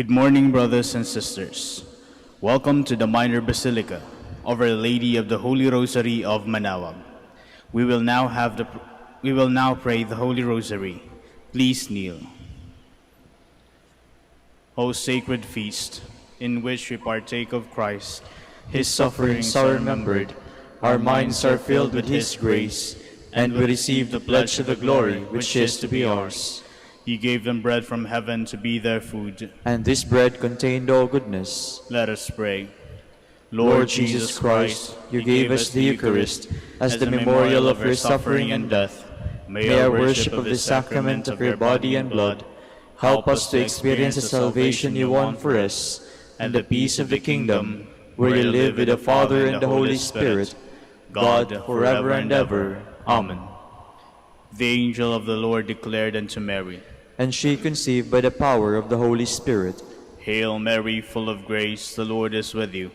Good morning, brothers and sisters. Welcome to the Minor Basilica of Our Lady of the Holy Rosary of Manaoag. We will now pray the Holy Rosary. Please kneel. O sacred feast, in which we partake of Christ, His sufferings are remembered, our minds are filled with His grace, and we receive the pledge of the glory which is to be ours. You gave them bread from heaven to be their food, and this bread contained all goodness. Let us pray. Lord Jesus Christ, you gave us the Eucharist as the memorial of your suffering and death. May our worship of the sacrament of your body and blood help us to experience the salvation you won for us, and the peace of the kingdom, where you live with the Father and the Holy Spirit, God, forever and ever. Amen. The angel of the Lord declared unto Mary, and she conceived by the power of the Holy Spirit. Hail Mary, full of grace, the Lord is with you.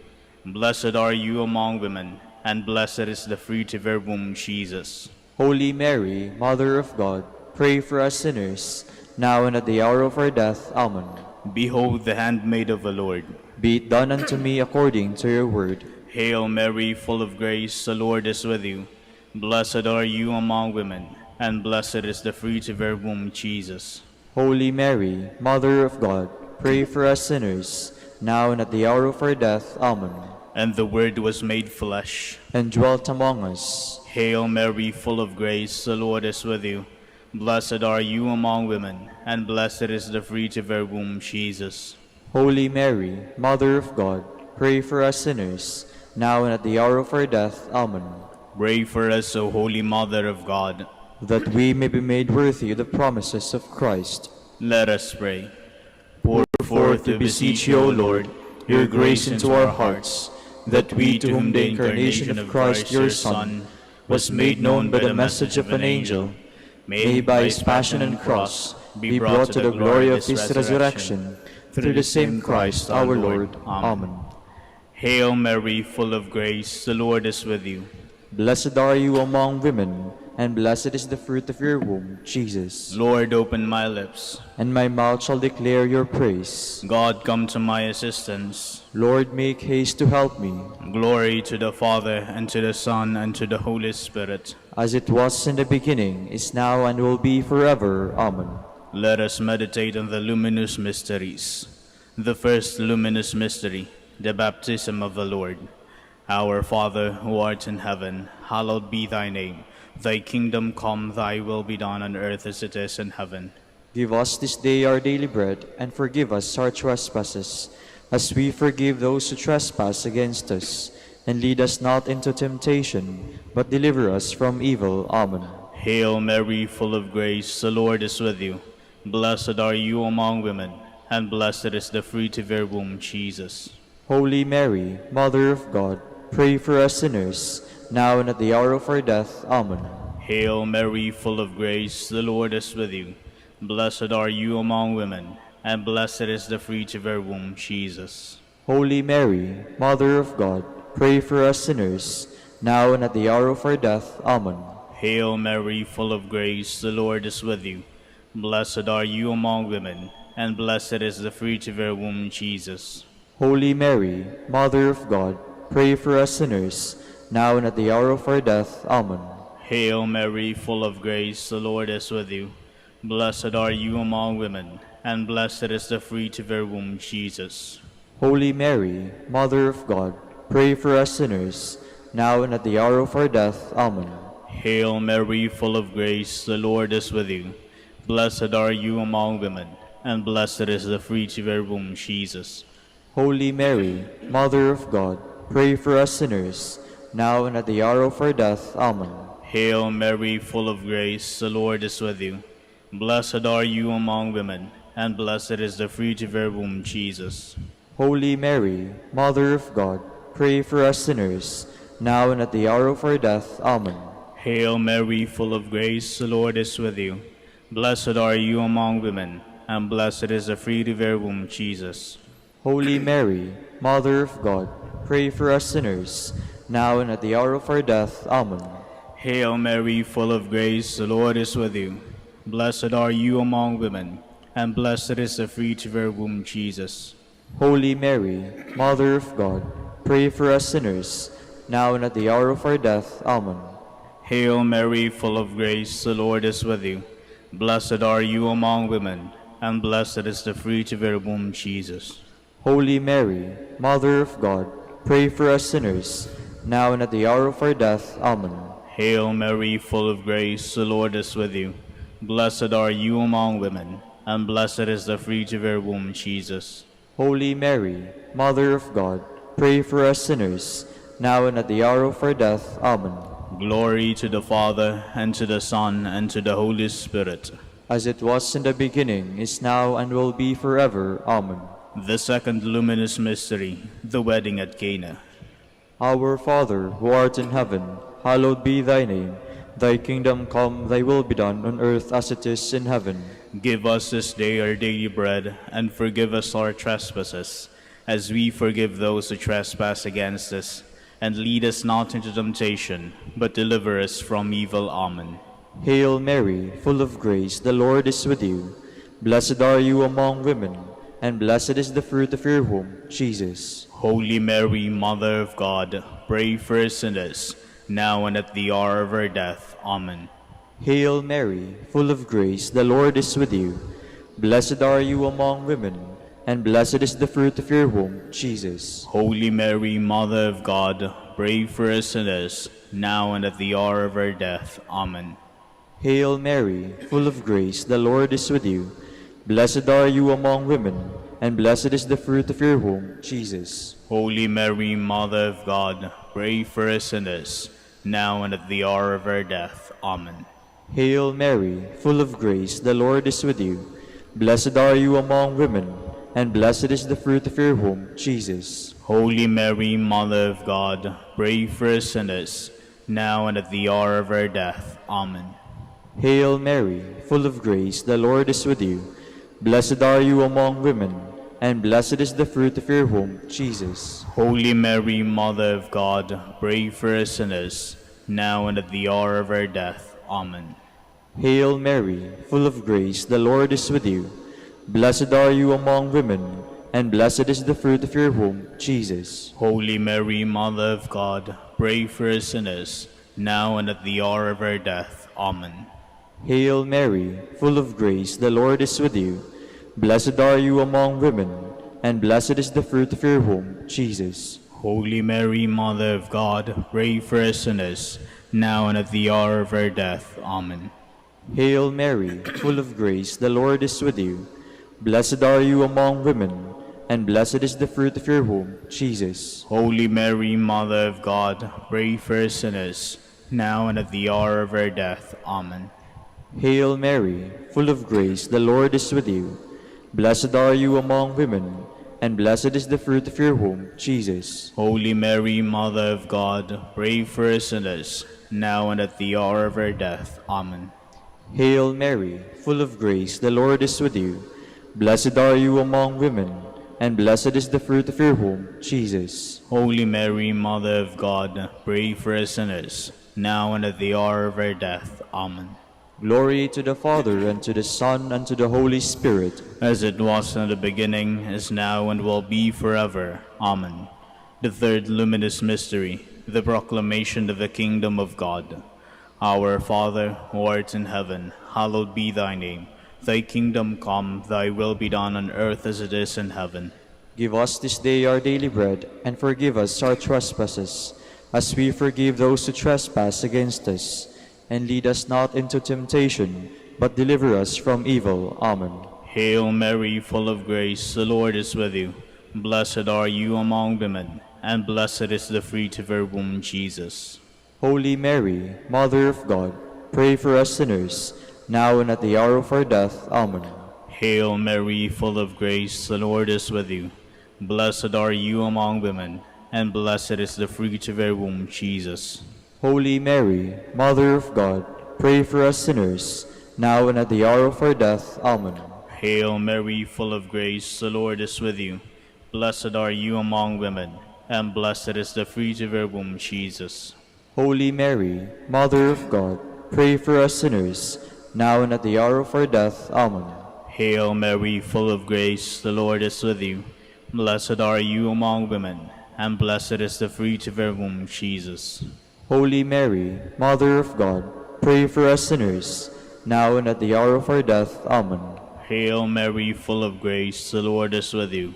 Blessed are you among women, and blessed is the fruit of your womb, Jesus. Holy Mary, Mother of God, pray for us sinners, now and at the hour of our death. Amen. Behold the handmaid of the Lord. Be it done unto me according to your word. Hail Mary, full of grace, the Lord is with you. Blessed are you among women, and blessed is the fruit of your womb, Jesus. Holy Mary, Mother of God, pray for us sinners, now and at the hour of our death. Amen. And the Word was made flesh, and dwelt among us. Hail Mary, full of grace, the Lord is with you. Blessed are you among women, and blessed is the fruit of your womb, Jesus. Holy Mary, Mother of God, pray for us sinners, now and at the hour of our death. Amen. Pray for us, O Holy Mother of God, that we may be made worthy of the promises of Christ. Let us pray. Pour forth, we beseech you, O Lord, your grace into our hearts, that we, to whom the incarnation of Christ your Son was made known by the message of an angel, may by his passion and cross be brought to the glory of his resurrection, through the same Christ our Lord. Amen. Hail Mary, full of grace, the Lord is with you. Blessed are you among women, and blessed is the fruit of your womb, Jesus. Lord, open my lips, and my mouth shall declare your praise. God, come to my assistance. Lord, make haste to help me. Glory to the Father, and to the Son, and to the Holy Spirit. As it was in the beginning, is now, and will be forever. Amen. Let us meditate on the luminous mysteries. The first luminous mystery, the baptism of the Lord. Our Father, who art in heaven, hallowed be thy name. Thy kingdom come, thy will be done on earth as it is in heaven. Give us this day our daily bread, and forgive us our trespasses, as we forgive those who trespass against us. And lead us not into temptation, but deliver us from evil. Amen. Hail Mary, full of grace, the Lord is with you. Blessed are you among women, and blessed is the fruit of your womb, Jesus. Holy Mary, Mother of God, pray for us sinners, now and at the hour of our death. Amen. Hail Mary, full of grace, the Lord is with you. Blessed are you among women, and blessed is the fruit of your womb, Jesus. Holy Mary, Mother of God, pray for us sinners, now and at the hour of our death. Amen. Hail Mary, full of grace, the Lord is with you. Blessed are you among women, and blessed is the fruit of your womb, Jesus. Holy Mary, Mother of God, pray for us sinners, now and at the hour of our death. Amen. Hail Mary, full of grace, the Lord is with you. Blessed are you among women, and blessed is the fruit of your womb, Jesus. Holy Mary, Mother of God, pray for us sinners, now and at the hour of our death. Amen. Hail Mary, full of grace, the Lord is with you. Blessed are you among women, and blessed is the fruit of your womb, Jesus. Holy Mary, Mother of God, pray for us sinners, now and at the hour of our death. Amen. Hail Mary, full of grace, the Lord is with you. Blessed are you among women, and blessed is the fruit of your womb, Jesus. Holy Mary, Mother of God, pray for us sinners, now and at the hour of our death. Amen. Hail Mary, full of grace, the Lord is with you. Blessed are you among women, and blessed is the fruit of your womb, Jesus. Holy Mary, Mother of God, pray for us sinners, now and at the hour of our death. Amen. Hail Mary, full of grace, the Lord is with you. Blessed are you among women, and blessed is the fruit of her womb, Jesus. Holy Mary, Mother of God, pray for us sinners, now and at the hour of our death. Amen. Hail Mary, full of grace, the Lord is with you. Blessed are you among women, and blessed is the fruit of your womb, Jesus. Holy Mary, Mother of God, pray for us sinners, now and at the hour of our death. Amen. Hail Mary, full of grace, the Lord is with you. Blessed are you among women, and blessed is the fruit of your womb, Jesus. Holy Mary, Mother of God, pray for us sinners, now and at the hour of our death. Amen. Glory to the Father, and to the Son, and to the Holy Spirit. As it was in the beginning, is now, and will be forever. Amen. The second luminous mystery, the wedding at Cana. Our Father, who art in heaven, hallowed be thy name. Thy kingdom come, thy will be done on earth as it is in heaven. Give us this day our daily bread, and forgive us our trespasses, as we forgive those who trespass against us. And lead us not into temptation, but deliver us from evil. Amen. Hail Mary, full of grace, the Lord is with you. Blessed are you among women, and blessed is the fruit of your womb, Jesus. Holy Mary, Mother of God, pray for us sinners, now and at the hour of our death. Amen. Hail Mary, full of grace, the Lord is with you. Blessed are you among women, and blessed is the fruit of your womb, Jesus. Holy Mary, Mother of God, pray for us sinners, now and at the hour of our death. Amen. Hail Mary, full of grace, the Lord is with you. Blessed are you among women, and blessed is the fruit of your womb, Jesus. Holy Mary, Mother of God, pray for us sinners, now and at the hour of our death. Amen. Hail Mary, full of grace, the Lord is with you. Blessed are you among women, and blessed is the fruit of your womb, Jesus. Holy Mary, Mother of God, pray for us sinners, now and at the hour of our death. Amen. Hail Mary, full of grace, the Lord is with you. Blessed are you among women, and blessed is the fruit of your womb, Jesus. Holy Mary, Mother of God, pray for us sinners, now and at the hour of our death. Amen. Hail Mary, full of grace, the Lord is with you. Blessed are you among women, and blessed is the fruit of your womb, Jesus. Holy Mary, Mother of God, pray for us sinners, now and at the hour of our death. Amen. Hail Mary, full of grace, the Lord is with you. Blessed are you among women, and blessed is the fruit of your womb, Jesus. Holy Mary, Mother of God, pray for us sinners, now and at the hour of our death. Amen. Hail Mary, full of grace, the Lord is with you. Blessed are you among women, and blessed is the fruit of your womb, Jesus. Holy Mary, Mother of God, pray for us sinners, now and at the hour of our death. Amen. Hail Mary, full of grace, the Lord is with you. Blessed are you among women, and blessed is the fruit of your womb, Jesus. Holy Mary, Mother of God, pray for us sinners, now and at the hour of our death. Amen. Hail Mary, full of grace, the Lord is with you. Blessed are you among women, and blessed is the fruit of your womb, Jesus. Holy Mary, Mother of God, pray for us sinners, now and at the hour of our death. Amen. Glory to the Father, and to the Son, and to the Holy Spirit. As it was in the beginning, is now, and will be forever. Amen. The third luminous mystery, the proclamation of the kingdom of God. Our Father, who art in heaven, hallowed be thy name. Thy kingdom come, thy will be done on earth as it is in heaven. Give us this day our daily bread, and forgive us our trespasses, as we forgive those who trespass against us. And lead us not into temptation, but deliver us from evil. Amen. Hail Mary, full of grace, the Lord is with you. Blessed are you among women, and blessed is the fruit of your womb, Jesus. Holy Mary, Mother of God, pray for us sinners, now and at the hour of our death. Amen. Hail Mary, full of grace, the Lord is with you. Blessed are you among women, and blessed is the fruit of your womb, Jesus. Holy Mary, Mother of God, pray for us sinners, now and at the hour of our death. Amen. Hail Mary, full of grace, the Lord is with you. Blessed are you among women, and blessed is the fruit of your womb, Jesus. Holy Mary, Mother of God, pray for us sinners, now and at the hour of our death. Amen. Hail Mary, full of grace, the Lord is with you. Blessed are you among women, and blessed is the fruit of your womb, Jesus. Holy Mary, Mother of God, pray for us sinners, now and at the hour of our death. Amen. Hail Mary, full of grace, the Lord is with you.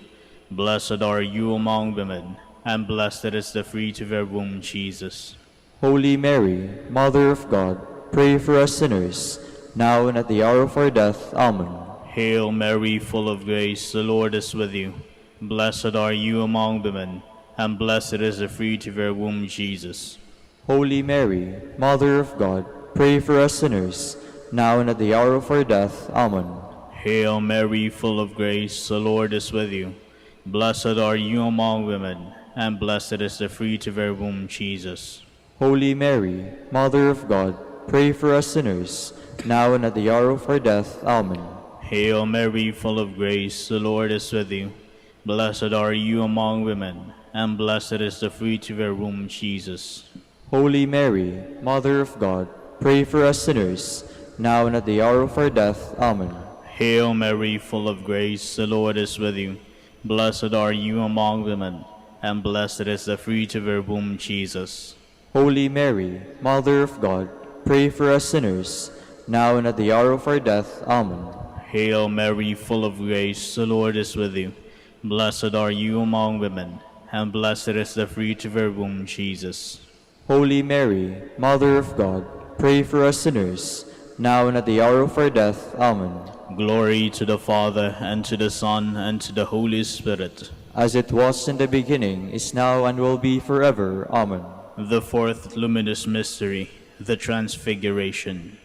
Blessed are you among women, and blessed is the fruit of your womb, Jesus. Holy Mary, Mother of God, pray for us sinners, now and at the hour of our death. Amen. Hail Mary, full of grace, the Lord is with you. Blessed are you among women, and blessed is the fruit of your womb, Jesus. Holy Mary, Mother of God, pray for us sinners, now and at the hour of our death. Amen. Hail Mary, full of grace, the Lord is with you. Blessed are you among women, and blessed is the fruit of your womb, Jesus. Holy Mary, Mother of God, pray for us sinners, now and at the hour of our death. Amen. Hail Mary, full of grace, the Lord is with you. Blessed are you among women, and blessed is the fruit of your womb, Jesus. Holy Mary, Mother of God, pray for us sinners, now and at the hour of our death. Amen. Hail Mary, full of grace, the Lord is with you. Blessed are you among women, and blessed is the fruit of your womb, Jesus. Holy Mary, Mother of God, pray for us sinners, now and at the hour of our death. Amen. Hail Mary, full of grace, the Lord is with you. Blessed are you among women, and blessed is the fruit of your womb, Jesus. Holy Mary, Mother of God, pray for us sinners, now and at the hour of our death. Amen. Glory to the Father, and to the Son, and to the Holy Spirit. As it was in the beginning, is now, and will be forever. Amen. The fourth luminous mystery, the Transfiguration.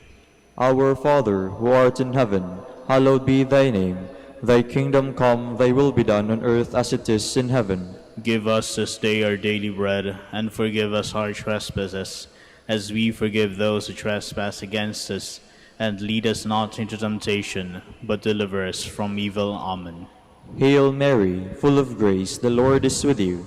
Our Father, who art in heaven, hallowed be thy name. Thy kingdom come, thy will be done on earth as it is in heaven. Give us this day our daily bread, and forgive us our trespasses, as we forgive those who trespass against us. And lead us not into temptation, but deliver us from evil. Amen. Hail Mary, full of grace, the Lord is with you.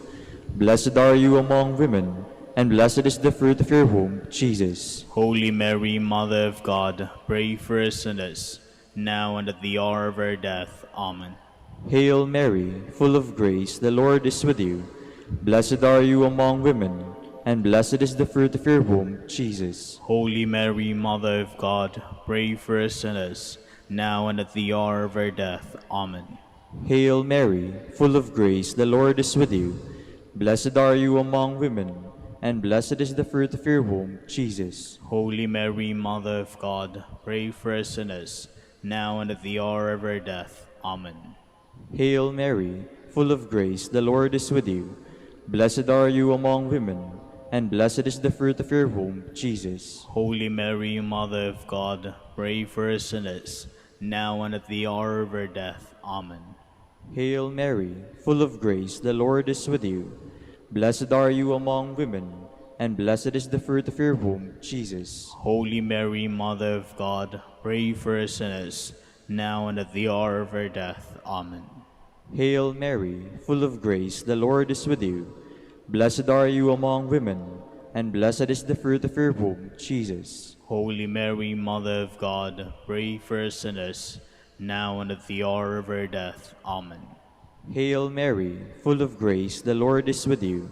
Blessed are you among women, and blessed is the fruit of your womb, Jesus. Holy Mary, Mother of God, pray for us sinners, now and at the hour of our death. Amen. Hail Mary, full of grace, the Lord is with you. Blessed are you among women, and blessed is the fruit of your womb, Jesus. Holy Mary, Mother of God, pray for us sinners, now and at the hour of our death. Amen. Hail Mary, full of grace, the Lord is with you. Blessed are you among women, and blessed is the fruit of your womb, Jesus. Holy Mary, Mother of God, pray for us sinners, now and at the hour of our death. Amen. Hail Mary, full of grace, the Lord is with you. Blessed are you among women, and blessed is the fruit of your womb, Jesus. Holy Mary, Mother of God, pray for us sinners, now and at the hour of our death. Amen. Hail Mary, full of grace, the Lord is with you. Blessed are you among women, and blessed is the fruit of your womb, Jesus. Holy Mary, Mother of God, pray for us sinners, now and at the hour of our death. Amen. Hail Mary, full of grace, the Lord is with you. Blessed are you among women, and blessed is the fruit of your womb, Jesus. Holy Mary, Mother of God, pray for us sinners, now and at the hour of our death. Amen. Hail Mary, full of grace, the Lord is with you.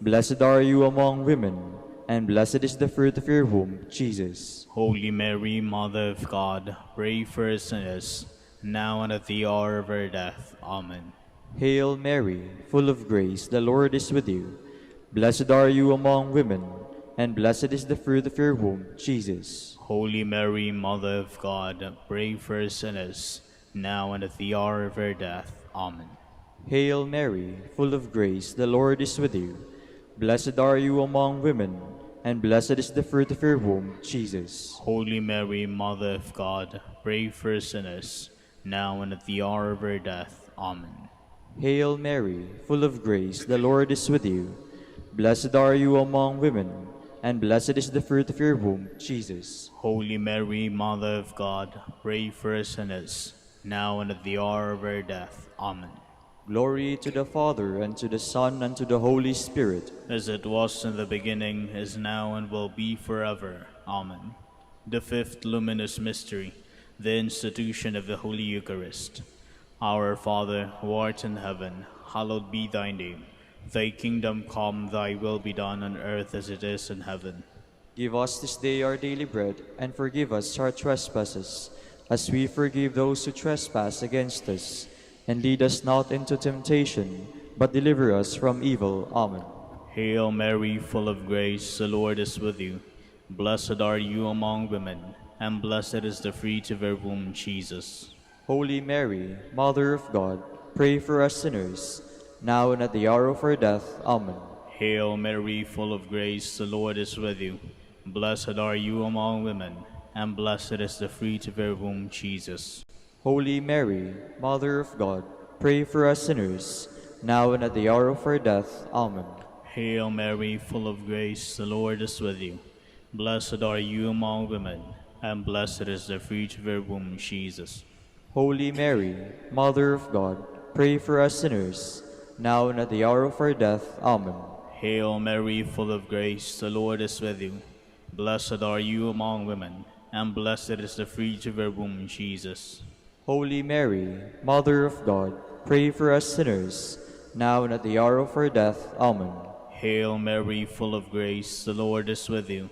Blessed are you among women, and blessed is the fruit of your womb, Jesus. Holy Mary, Mother of God, pray for us sinners, now and at the hour of our death. Amen. Hail Mary, full of grace, the Lord is with you. Blessed are you among women, and blessed is the fruit of your womb, Jesus. Holy Mary, Mother of God, pray for us sinners, now and at the hour of our death. Amen. Hail Mary, full of grace, the Lord is with you. Blessed are you among women, and blessed is the fruit of your womb, Jesus. Holy Mary, Mother of God, pray for us sinners, now and at the hour of our death. Amen. Hail Mary, full of grace, the Lord is with you. Blessed are you among women, and blessed is the fruit of your womb, Jesus. Holy Mary, Mother of God, pray for us sinners, now and at the hour of our death. Amen. Glory to the Father, and to the Son, and to the Holy Spirit. As it was in the beginning, is now, and will be forever. Amen. The fifth luminous mystery, the institution of the Holy Eucharist. Our Father, who art in heaven, hallowed be thy name. Thy kingdom come, thy will be done on earth as it is in heaven. Give us this day our daily bread, and forgive us our trespasses, as we forgive those who trespass against us. And lead us not into temptation, but deliver us from evil. Amen. Hail Mary, full of grace, the Lord is with you. Blessed are you among women, and blessed is the fruit of your womb, Jesus. Holy Mary, Mother of God, pray for us sinners, now and at the hour of our death. Amen. Hail Mary, full of grace, the Lord is with you. Blessed are you among women, and blessed is the fruit of your womb, Jesus. Holy Mary, Mother of God, pray for us sinners, now and at the hour of our death. Amen. Hail Mary, full of grace, the Lord is with you. Blessed are you among women, and blessed is the fruit of your womb, Jesus. Holy Mary, Mother of God, pray for us sinners, now and at the hour of our death. Amen. Hail Mary, full of grace, the Lord is with you. Blessed are you among women, and blessed is the fruit of your womb, Jesus. Holy Mary, Mother of God, pray for us sinners, now and at the hour of our death. Amen. Hail Mary, full of grace, the Lord is with you.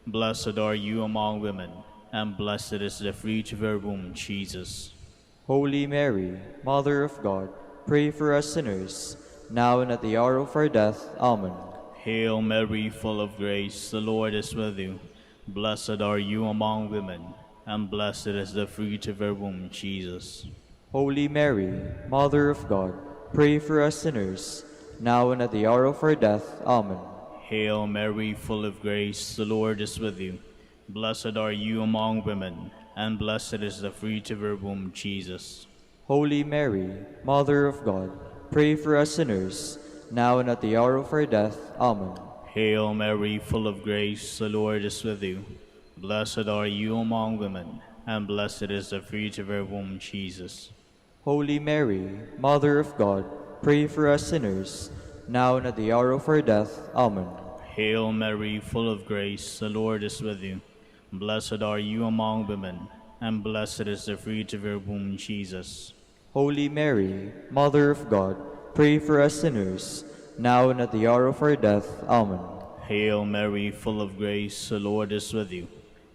Blessed are you among women, and blessed is the fruit of your womb, Jesus. Holy Mary, Mother of God, pray for us sinners, now and at the hour of our death. Amen. Hail Mary, full of grace, the Lord is with you. Blessed are you among women, and blessed is the fruit of your womb, Jesus. Holy Mary, Mother of God, pray for us sinners, now and at the hour of our death. Amen. Hail Mary, full of grace, the Lord is with you. Blessed are you among women, and blessed is the fruit of your womb, Jesus. Holy Mary, Mother of God, pray for us sinners, now and at the hour of our death. Amen. Hail Mary, full of grace, the Lord is with you. Blessed are you among women, and blessed is the fruit of your womb, Jesus. Holy Mary, Mother of God, pray for us sinners, now and at the hour of our death. Amen. Hail Mary, full of grace, the Lord is with you. Blessed are you among women, and blessed is the fruit of your womb, Jesus. Holy Mary, Mother of God, pray for us sinners, now and at the hour of our death. Amen. Hail Mary, full of grace, the Lord is with you.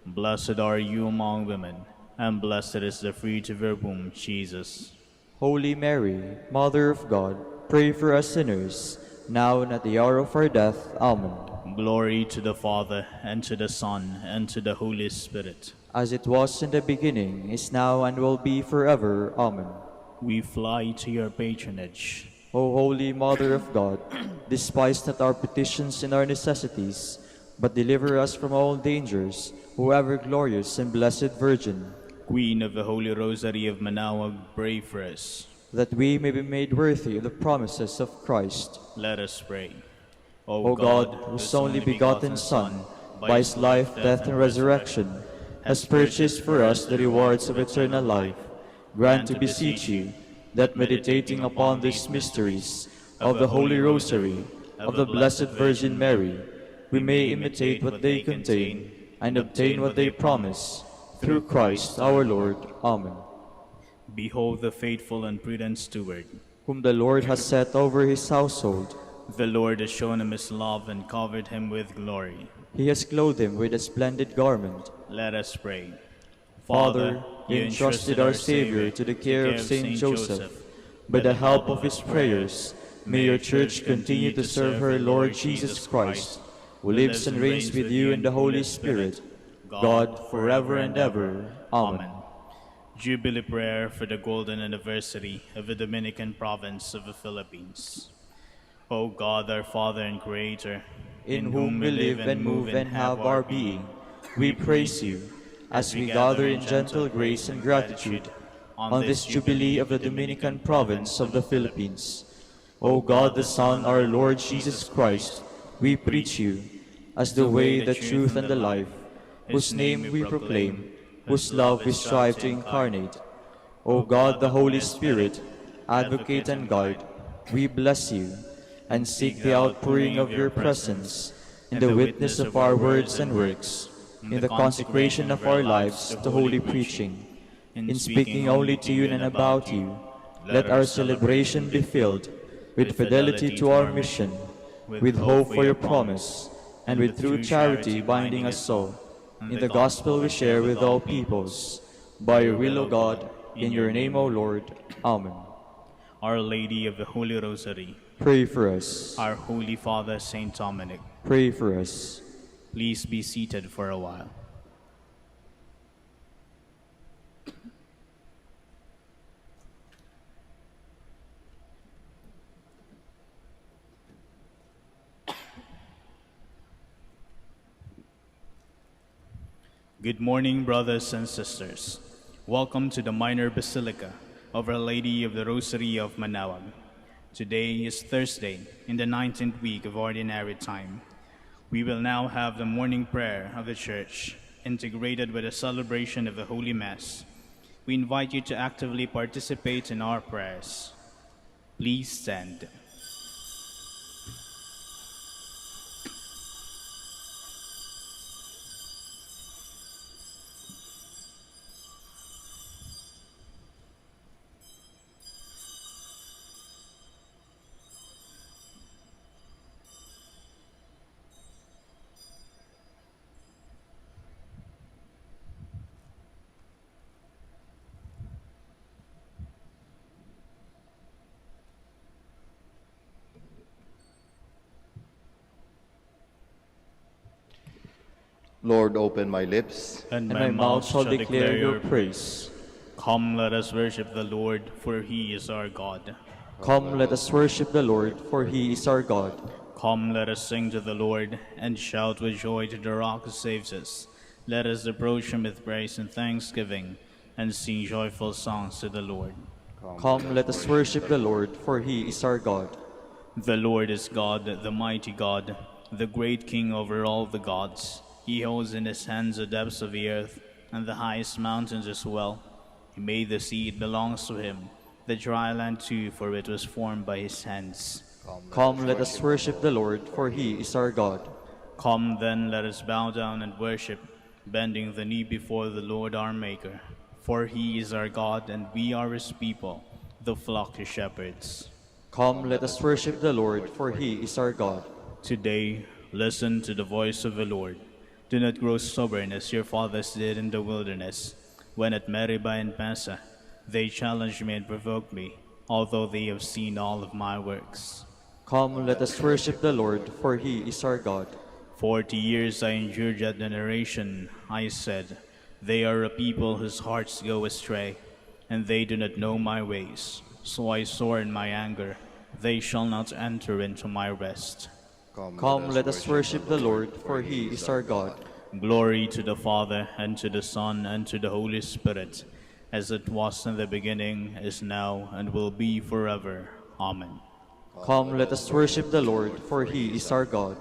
Blessed are you among women, and blessed is the fruit of your womb, Jesus. Holy Mary, Mother of God, pray for us sinners, now and at the hour of our death. Amen. Glory to the Father, and to the Son, and to the Holy Spirit. As it was in the beginning, is now, and will be forever. Amen. We fly to your patronage. O Holy Mother of God, despise not our petitions and our necessities, but deliver us from all dangers, O ever glorious and blessed Virgin. Queen of the Holy Rosary of Manaoag, pray for us. That we may be made worthy of the promises of Christ. Let us pray. O God, whose only begotten Son, by his life, death, and resurrection, has purchased for us the rewards of eternal life, grant, we beseech you, that meditating upon these mysteries of the Holy Rosary of the Blessed Virgin Mary, we may imitate what they contain and obtain what they promise, through Christ our Lord. Amen. Behold the faithful and prudent steward, whom the Lord has set over his household. The Lord has shown him his love and covered him with glory. He has clothed him with a splendid garment. Let us pray. Father, you entrusted our Savior to the care of Saint Joseph. By the help of his prayers, may your Church continue to serve her Lord Jesus Christ, who lives and reigns with you in the Holy Spirit, God, forever and ever. Amen. Jubilee prayer for the golden anniversary of the Dominican province of the Philippines. O God, our Father and Creator, in whom we live and move and have our being, we praise you, as we gather in gentle grace and gratitude on this Jubilee of the Dominican province of the Philippines. O God, the Son, our Lord Jesus Christ, we preach you as the way, the truth, and the life, whose name we proclaim, whose love we strive to incarnate. O God, the Holy Spirit, advocate and guide, we bless you, and seek the outpouring of your presence in the witness of our words and works, in the consecration of our lives to holy preaching, in speaking only to you and about you, let our celebration be filled with fidelity to our mission, with hope for your promise, and with true charity binding us so, in the gospel we share with all peoples. By your will, O God, in your name, O Lord. Amen. Our Lady of the Holy Rosary, Pray for us. our Holy Father, Saint Dominic, Pray for us. please be seated for a while. Good morning, brothers and sisters. Welcome to the Minor Basilica of Our Lady of the Rosary of Manaoag. Today is Thursday in the 19th week of Ordinary Time. We will now have the morning prayer of the Church, integrated with a celebration of the Holy Mass. We invite you to actively participate in our prayers. Please stand. Lord, open my lips, And My mouth shall declare your praise. Come, let us worship the Lord, for he is our God. Come, let us worship the Lord, for he is our God. Come, let us sing to the Lord, and shout with joy to the rock who saves us. Let us approach him with praise and thanksgiving, and sing joyful songs to the Lord. Come, let us worship the Lord, for he is our God. The Lord is God, the mighty God, the great King over all the gods. He holds in his hands the depths of the earth, and the highest mountains as well. He made the sea, it belongs to him, the dry land too, for it was formed by his hands. Come, let us worship the Lord, for he is our God. Come then, let us bow down and worship, bending the knee before the Lord our Maker. For he is our God, and we are his people, the flock of shepherds. Come, let us worship the Lord, for he is our God. Today, listen to the voice of the Lord. Do not grow stubborn as your fathers did in the wilderness, when at Meribah and Massa they challenged me and provoked me, although they have seen all of my works. Come, let us worship the Lord, for he is our God. 40 years I endured that generation. I said, they are a people whose hearts go astray, and they do not know my ways. So I swore in my anger, they shall not enter into my rest. Come, let us worship the Lord, for he is our God. Glory to the Father, and to the Son, and to the Holy Spirit, as it was in the beginning, is now, and will be forever. Amen. Come, let us worship the Lord, for he is our God.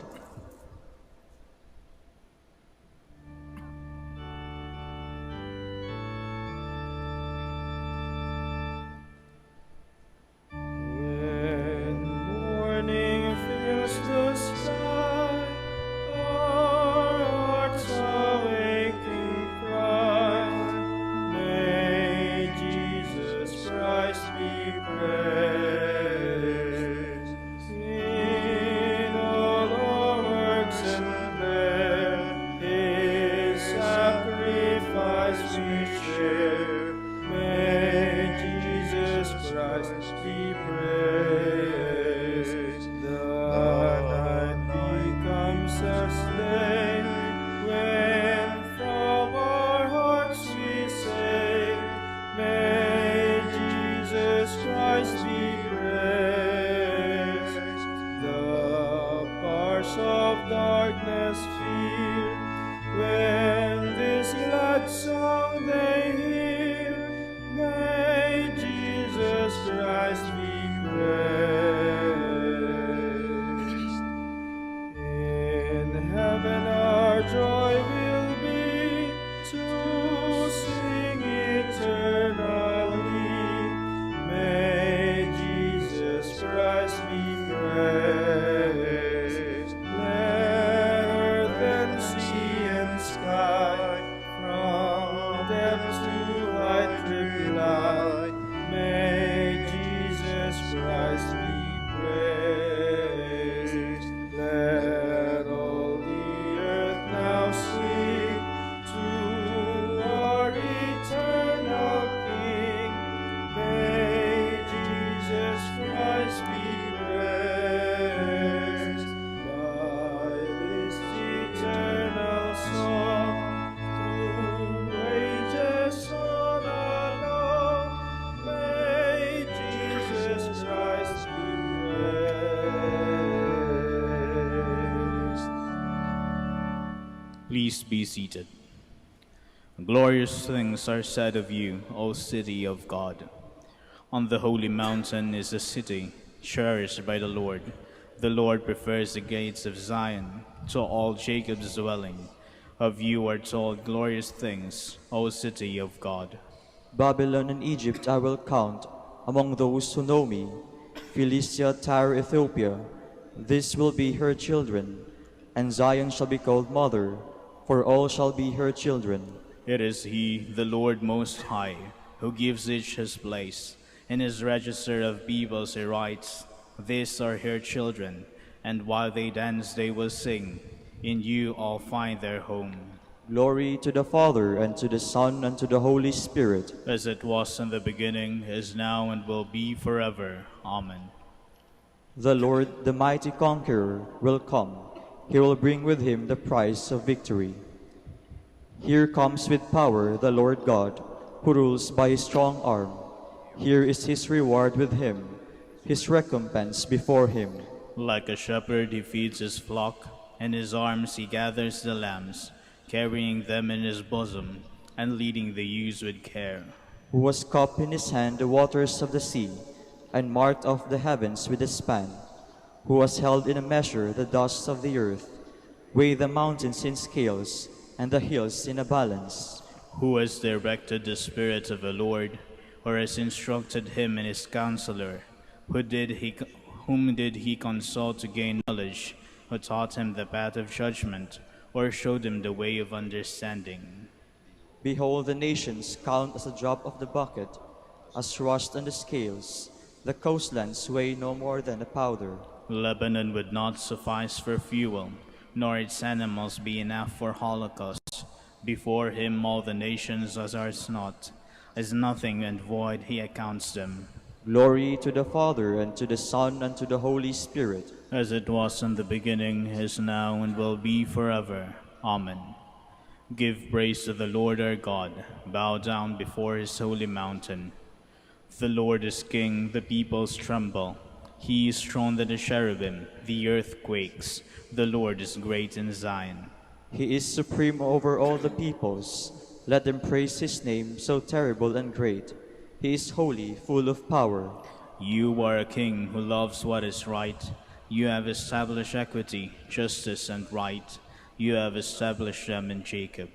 When morning fills the sky, our hearts awake in Christ. May Jesus Christ be praised. In all our works and prayer, His sacrifice we share. May Jesus Christ be praised. The night becomes as day, when from our hearts we say, may Jesus Christ be praised. The powers of darkness fear, when this glad song they hear, may Jesus Christ be praised. In heaven our joy will be to sing eternally. May Jesus Christ be praised. Let earth and sea and sky from Please be seated. Glorious things are said of you, O city of God. On the holy mountain is a city cherished by the Lord. The Lord prefers the gates of Zion to all Jacob's dwelling. Of you are told glorious things, O city of God. Babylon and Egypt I will count among those who know me. Philistia, Tyre, Ethiopia, this will be her children. And Zion shall be called mother, for all shall be her children. It is he, the Lord Most High, who gives each his place. In his register of peoples he writes, these are her children, and while they dance they will sing. In you all find their home. Glory to the Father, and to the Son, and to the Holy Spirit. As it was in the beginning, is now, and will be forever. Amen. The Lord, the mighty conqueror, will come. He will bring with him the prize of victory. Here comes with power the Lord God, who rules by his strong arm. Here is his reward with him, his recompense before him. Like a shepherd he feeds his flock, in his arms he gathers the lambs, carrying them in his bosom, and leading the ewes with care. Who has cupped in his hand the waters of the sea, and marked off the heavens with a span, who has held in a measure the dust of the earth, weighed the mountains in scales, and the hills in a balance. Who has directed the Spirit of the Lord, or has instructed him in his counselor? Whom did he consult to gain knowledge? Who taught him the path of judgment, or showed him the way of understanding? Behold, the nations count as a drop of the bucket, as rust on the scales. The coastlands weigh no more than a powder. Lebanon would not suffice for fuel, nor its animals be enough for holocaust. Before him all the nations are as naught, as nothing and void he accounts them. Glory to the Father, and to the Son, and to the Holy Spirit. As it was in the beginning, is now, and will be forever. Amen. Give praise to the Lord our God. Bow down before his holy mountain. The Lord is King, the peoples tremble. He is throned on the cherubim, the earth quakes. The Lord is great in Zion. He is supreme over all the peoples. Let them praise his name, so terrible and great. He is holy, full of power. You are a king who loves what is right. You have established equity, justice, and right. You have established them in Jacob.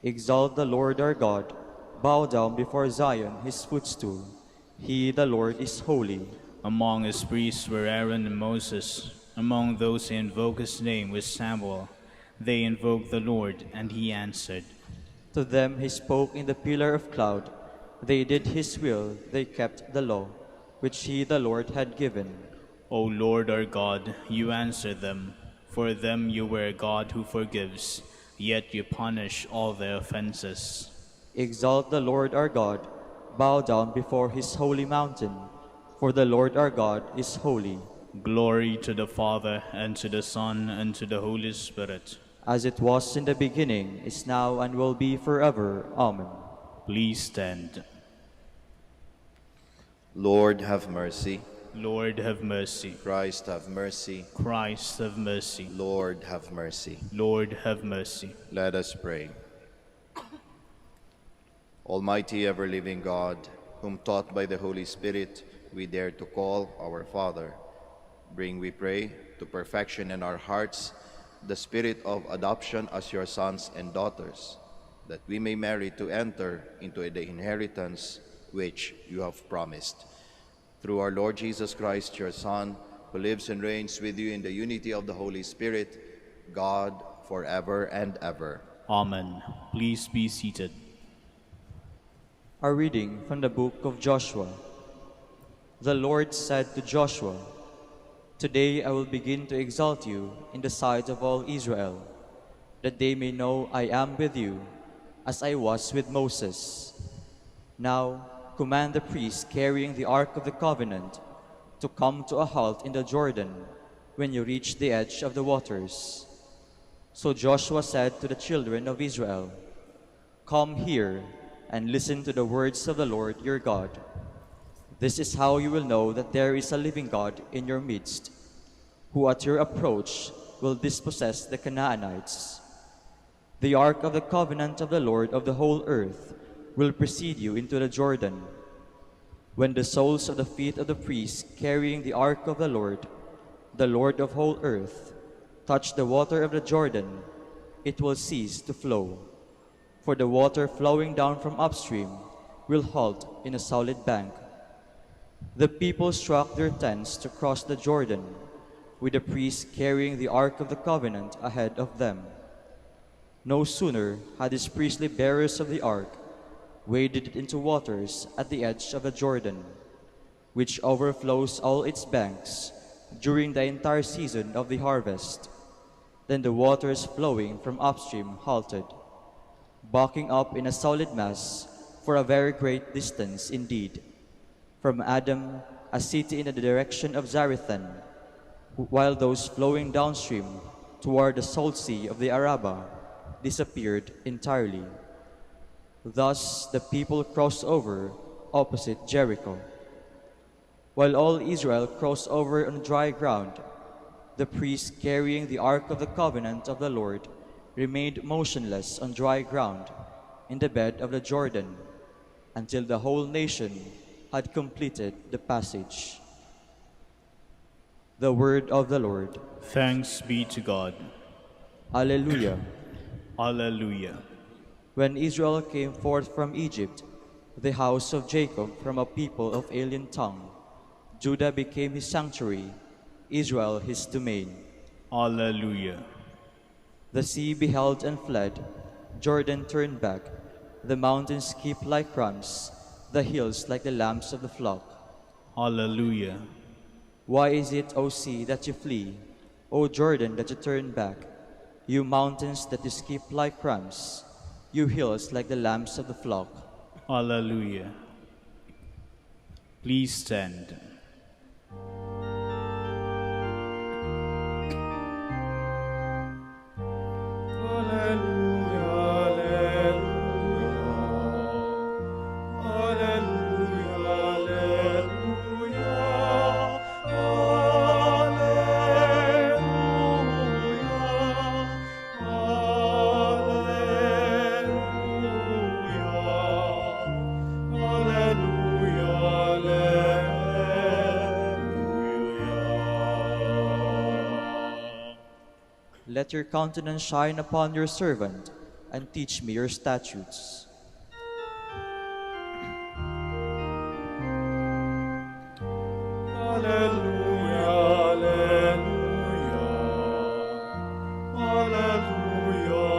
Exalt the Lord our God. Bow down before Zion, his footstool. He, the Lord, is holy. Among his priests were Aaron and Moses. Among those who invoke his name was Samuel. They invoked the Lord, and he answered. To them he spoke in the pillar of cloud. They did his will, they kept the law, which he, the Lord, had given. O Lord our God, you answer them. For them you were a God who forgives, yet you punish all their offenses. Exalt the Lord our God. Bow down before his holy mountain, for the Lord our God is holy. Glory to the Father, and to the Son, and to the Holy Spirit. As it was in the beginning, is now, and will be forever. Amen. Please stand. Lord, have mercy. Lord, have mercy. Christ, have mercy. Christ, have mercy. Lord, have mercy. Lord, have mercy. Let us pray. Almighty, ever-living God, whom taught by the Holy Spirit we dare to call our Father, bring, we pray, to perfection in our hearts the spirit of adoption as your sons and daughters, that we may merit to enter into the inheritance which you have promised. Through our Lord Jesus Christ, your Son, who lives and reigns with you in the unity of the Holy Spirit, God, forever and ever. Amen. Please be seated. A reading from the book of Joshua. The Lord said to Joshua, "Today I will begin to exalt you in the sight of all Israel, that they may know I am with you, as I was with Moses. Now command the priests carrying the Ark of the Covenant to come to a halt in the Jordan when you reach the edge of the waters." So Joshua said to the children of Israel, "Come here and listen to the words of the Lord your God. This is how you will know that there is a living God in your midst, who at your approach will dispossess the Canaanites. The ark of the covenant of the Lord of the whole earth will precede you into the Jordan. When the soles of the feet of the priests carrying the ark of the Lord of whole earth, touch the water of the Jordan, it will cease to flow. For the water flowing down from upstream will halt in a solid bank. The people struck their tents to cross the Jordan, with the priests carrying the ark of the covenant ahead of them. No sooner had these priestly bearers of the ark waded it into waters at the edge of the Jordan, which overflows all its banks during the entire season of the harvest. Then the waters flowing from upstream halted, backing up in a solid mass for a very great distance indeed, from Adam, a city in the direction of Zarethan, while those flowing downstream toward the salt sea of the Araba disappeared entirely. Thus the people crossed over opposite Jericho. While all Israel crossed over on dry ground, the priests carrying the ark of the covenant of the Lord remained motionless on dry ground in the bed of the Jordan until the whole nation had completed the passage. The word of the Lord. Thanks be to God. Alleluia. Alleluia. When Israel came forth from Egypt, the house of Jacob from a people of alien tongue, Judah became his sanctuary, Israel his domain. Alleluia. The sea beheld and fled, Jordan turned back, the mountains skipped like rams, the hills like the lambs of the flock. Alleluia. Why is it, O sea, that you flee, O Jordan, that you turn back, you mountains that you skip like rams, you hills like the lambs of the flock? Alleluia. Please stand. Let your countenance shine upon your servant, and teach me your statutes. Alleluia, alleluia, alleluia,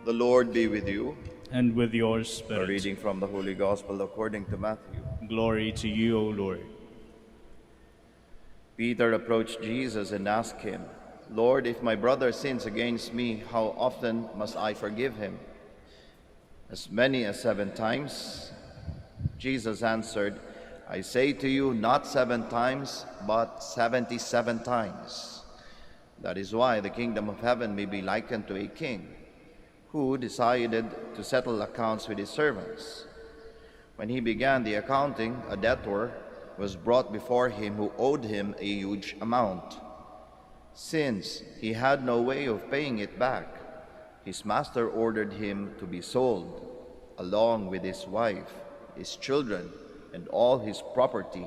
The Lord be with you. And with your A spirit. reading from the Holy Gospel according to Matthew. Glory to you, O Lord. Peter approached Jesus and asked him, Lord, if my brother sins against me, how often must I forgive him? As many as 7 times? Jesus answered, I say to you, not 7 times, but 77 times. That is why the kingdom of heaven may be likened to a king who decided to settle accounts with his servants. When he began the accounting, a debtor was brought before him who owed him a huge amount. Since he had no way of paying it back, his master ordered him to be sold, along with his wife, his children, and all his property,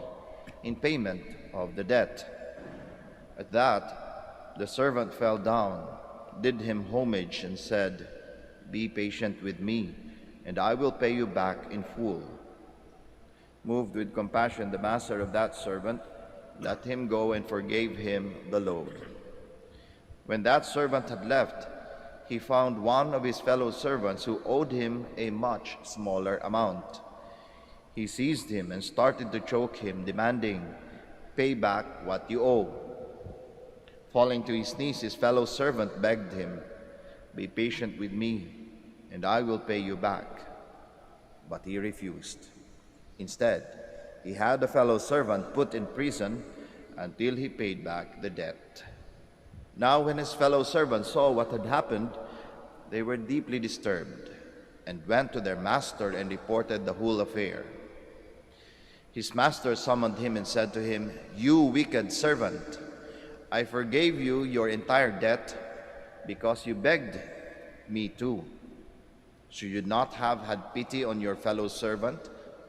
in payment of the debt. At that, the servant fell down, did him homage, and said, Be patient with me, and I will pay you back in full. Moved with compassion, the master of that servant let him go and forgave him the loan. When that servant had left, he found one of his fellow servants who owed him a much smaller amount. He seized him and started to choke him, demanding, Pay back what you owe. Falling to his knees, his fellow servant begged him, Be patient with me, and I will pay you back. But he refused. Instead, he had a fellow servant put in prison until he paid back the debt. Now when his fellow servants saw what had happened, they were deeply disturbed and went to their master and reported the whole affair. His master summoned him and said to him, "You wicked servant, I forgave you your entire debt because you begged me to. Should you not have had pity on your fellow servant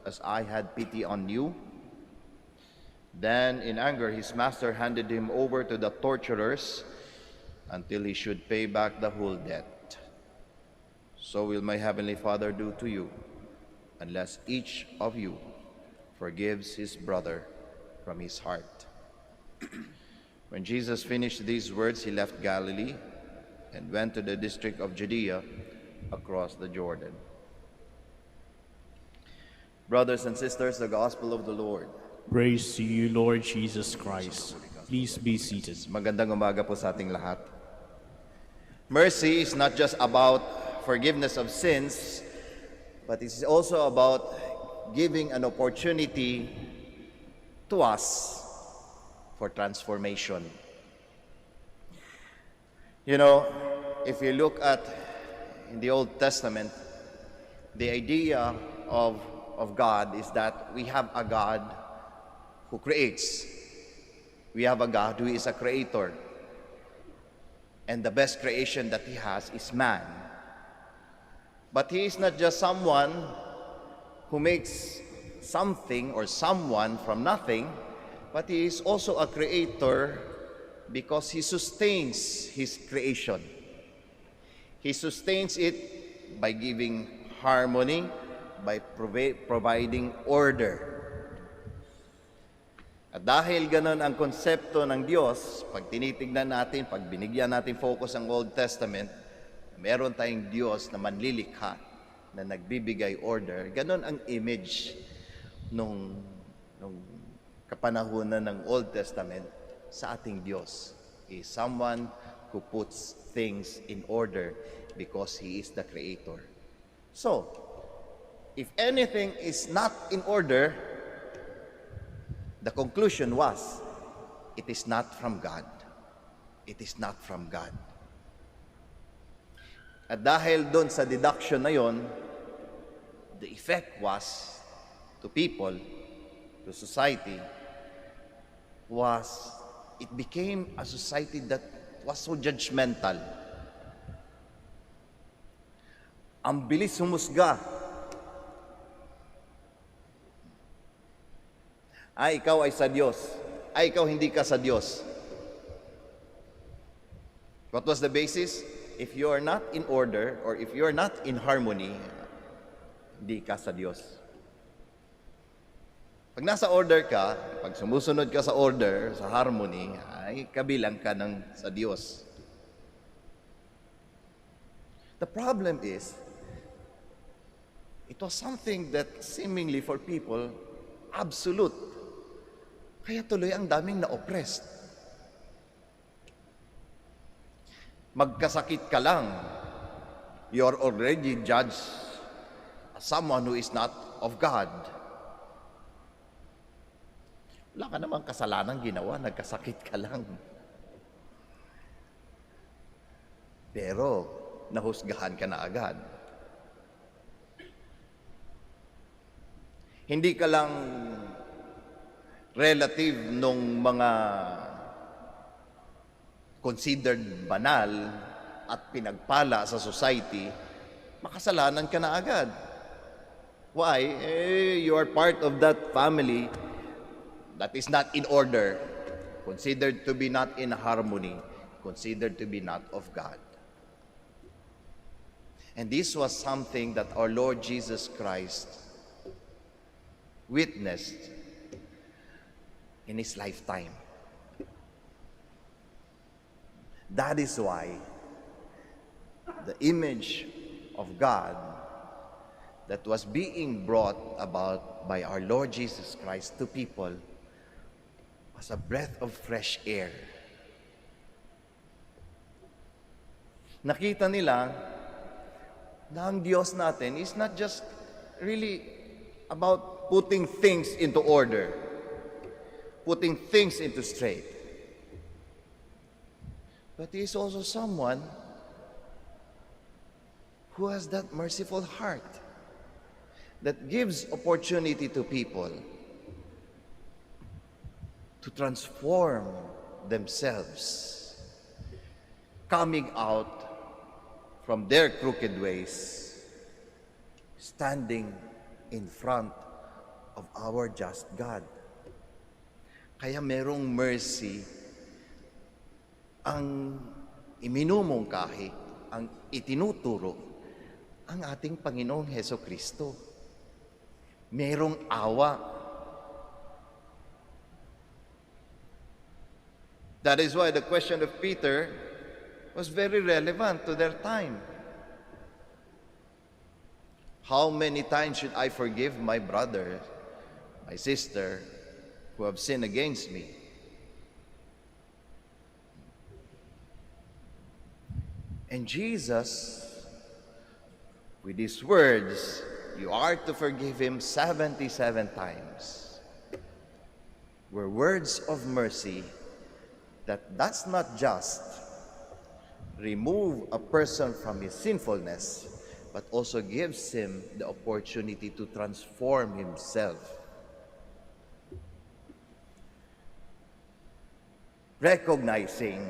as I had pity on you?" Then in anger his master handed him over to the torturers until he should pay back the whole debt. So will my heavenly Father do to you, unless each of you forgives his brother from his heart. When Jesus finished these words, he left Galilee and went to the district of Judea across the Jordan. Brothers and sisters, the gospel of the Lord. Praise to you, Lord Jesus Christ. Please be seated. Magandang umaga po sa ating lahat. Mercy is not just about forgiveness of sins, but it's also about giving an opportunity to us for transformation. You know, if you look at in the Old Testament, the idea of God is that we have a God who creates. We have a God who is a creator. And the best creation that he has is man. But he is not just someone who makes something or someone from nothing, but he is also a creator because he sustains his creation. He sustains it by giving harmony, by providing order. At dahil ganon ang konsepto ng Diyos, pag tinitignan natin, pag binigyan natin focus ang Old Testament, meron tayong Diyos na manlilikha, na nagbibigay order. Ganon ang image nung kapanahunan ng Old Testament sa ating Diyos. He is someone who puts things in order because He is the Creator. So, if anything is not in order, the conclusion was, it is not from God. It is not from God. At dahil doon sa deduction na yon, the effect was to people, to society, was it became a society that was so judgmental. Ang bilis humusga. Ay, ikaw ay sa Diyos. Ay, ikaw hindi ka sa Diyos. What was the basis? If you are not in order or if you are not in harmony, hindi ka sa Diyos. Pag nasa order ka, pag sumusunod ka sa order, sa harmony, ay kabilang ka sa Diyos. The problem is, it was something that seemingly for people, absolute. Kaya tuloy ang daming na-oppressed. Magkasakit ka lang, you're already judged as someone who is not of God. Wala ka namang kasalanan ginawa, nagkasakit ka lang. Pero, nahusgahan ka na agad. Hindi ka lang relative nung mga considered banal at pinagpala sa society, makasalanan ka na agad. Why? You are part of that family that is not in order, considered to be not in harmony, considered to be not of God. And this was something that our Lord Jesus Christ witnessed in His lifetime. That is why the image of God that was being brought about by our Lord Jesus Christ to people was a breath of fresh air. Nakita nila na ang Diyos natin is not just really about putting things into order, putting things into straight. But He is also someone who has that merciful heart that gives opportunity to people to transform themselves, coming out from their crooked ways, standing in front of our just God. Kaya merong mercy ang iminumungkahi, ang itinuturo ang ating Panginoong Hesukristo. Merong awa. That is why the question of Peter was very relevant to their time. How many times should I forgive my brother, my sister, who have sinned against me? And Jesus, with these words, you are to forgive him 77 times, were words of mercy that does not just remove a person from his sinfulness, but also gives him the opportunity to transform himself. Recognizing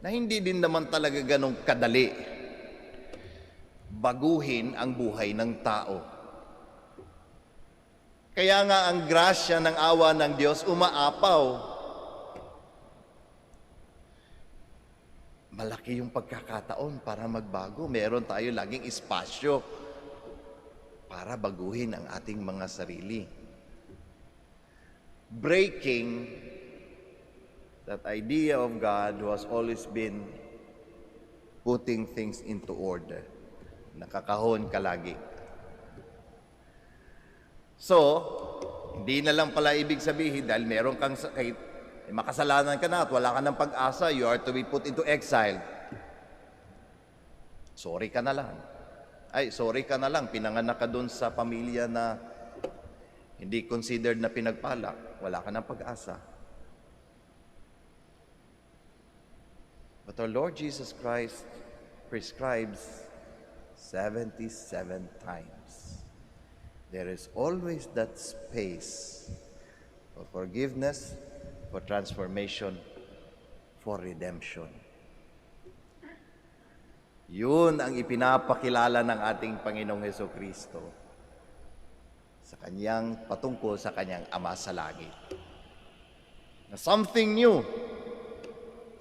na hindi din naman talaga ganong kadali baguhin ang buhay ng tao. Kaya nga ang grasya ng awa ng Diyos umaapaw. Malaki yung pagkakataon para magbago. Meron tayo laging espasyo para baguhin ang ating mga sarili. Breaking that idea of God who has always been putting things into order. Nakakahon ka lagi. So, hindi na lang pala ibig sabihin dahil meron kang makasalanan ka na at wala ka ng pag-asa, you are to be put into exile. Sorry ka na lang. Sorry ka na lang, pinanganak ka dun sa pamilya na hindi considered na pinagpala. Wala ka ng pag-asa. But our Lord Jesus Christ prescribes 77 times. There is always that space for forgiveness, for transformation, for redemption. Yun ang ipinapakilala ng ating Panginoong Hesukristo sa kanyang patungkol sa kanyang Ama sa langit. Na something new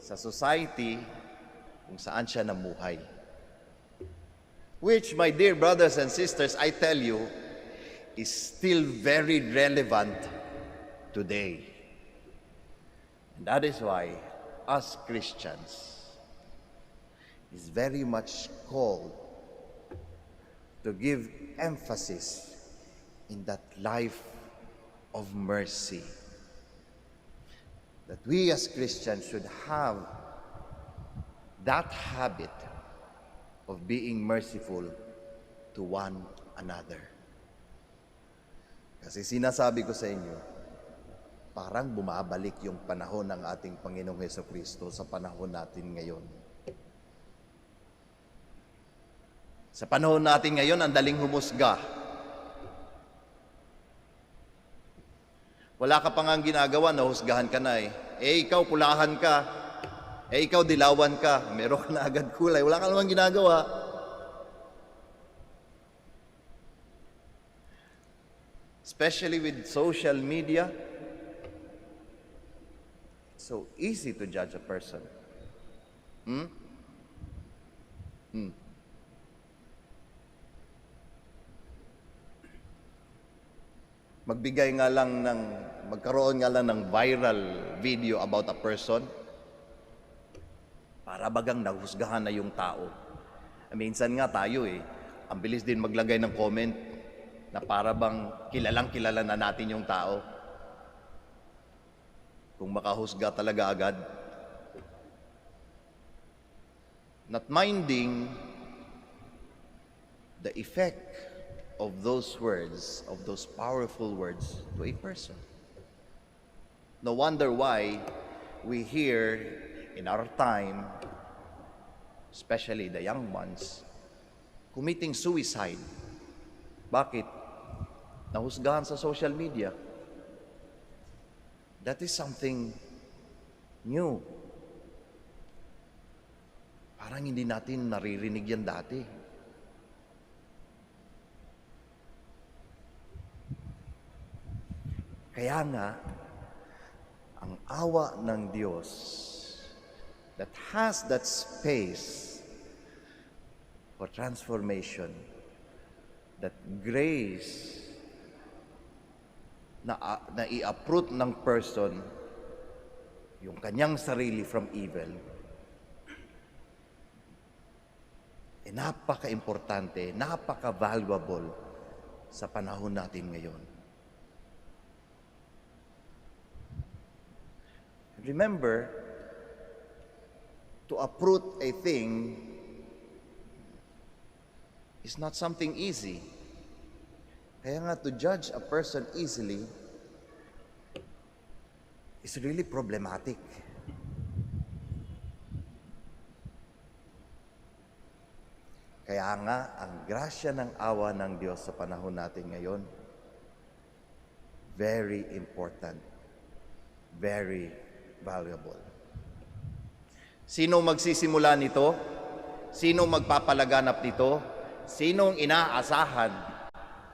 sa society kung saan siya namuhay. Which, my dear brothers and sisters, I tell you, is still very relevant today. And that is why, us Christians, is very much called to give emphasis in that life of mercy. That we as Christians should have that habit of being merciful to one another. Kasi sinasabi ko sa inyo, parang bumabalik yung panahon ng ating Panginoong Hesukristo sa panahon natin ngayon. Sa panahon natin ngayon, ang daling humusga. Wala ka pa nga ginagawa, nahusgahan ka na eh. Ikaw pulahan ka. Ikaw dilawan ka. Meron ka na agad kulay. Wala ka namang ginagawa. Especially with social media, so easy to judge a person. Magkaroon nga lang ng viral video about a person, para bagang nahusgahan na yung tao. Minsan nga tayo ang bilis din maglagay ng comment na para bang kilalang-kilala na natin yung tao. Kung makahusga talaga agad. Not minding the effect of those words, of those powerful words to a person. No wonder why we hear in our time, especially the young ones, committing suicide. Bakit? Nahusgahan sa social media. That is something new. Parang hindi natin naririnig yan dati. Kaya nga, ang awa ng Diyos that has that space for transformation, that grace na i-uproot ng person yung kanyang sarili from evil, napaka-importante, napaka-valuable sa panahon natin ngayon. Remember, to uproot a thing is not something easy. Kaya nga, to judge a person easily is really problematic. Kaya nga, ang grasya ng awa ng Diyos sa panahon natin ngayon, very important, very valuable. Sino magsisimula nito? Sino magpapalaganap nito? Sinong inaasahan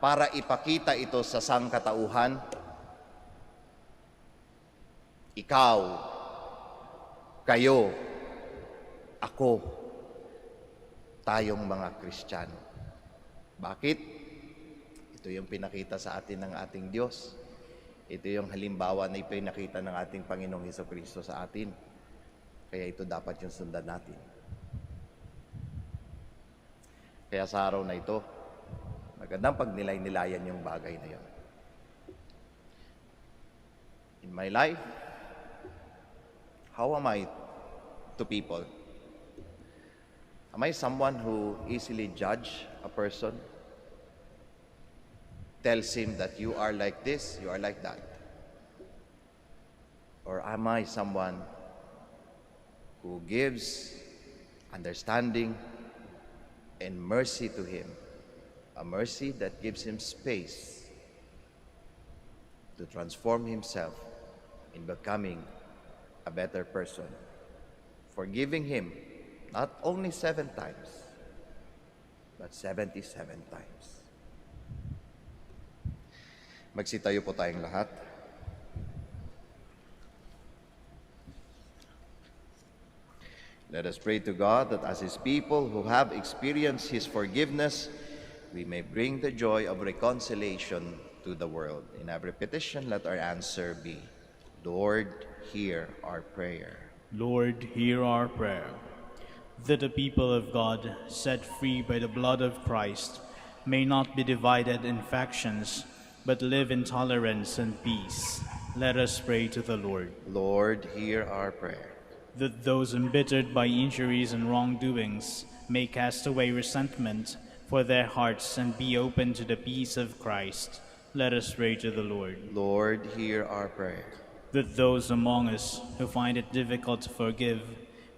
para ipakita ito sa sangkatauhan? Ikaw, kayo, ako, tayong mga Kristiyano. Bakit? Ito yung pinakita sa atin ng ating Diyos. Ito yung halimbawa na ipinakita ng ating Panginoong Hesukristo sa atin. Kaya ito dapat yung sundan natin. Kaya sa araw na ito, magandang pagnilay-nilayan yung bagay na yun. In my life, how am I to people? Am I someone who easily judge a person? Tells him that you are like this, you are like that? Or am I someone who gives understanding and mercy to him? A mercy that gives him space to transform himself in becoming a better person. Forgiving him not only 7 times, but 77 times. Magsitayo po tayong lahat. Let us pray to God that as His people who have experienced His forgiveness, we may bring the joy of reconciliation to the world. In every petition, let our answer be, Lord, hear our prayer. Lord, hear our prayer. That the people of God, set free by the blood of Christ, may not be divided in factions, but live in tolerance and peace. Let us pray to the Lord. Lord, hear our prayer. That those embittered by injuries and wrongdoings may cast away resentment for their hearts and be open to the peace of Christ. Let us pray to the Lord. Lord, hear our prayer. That those among us who find it difficult to forgive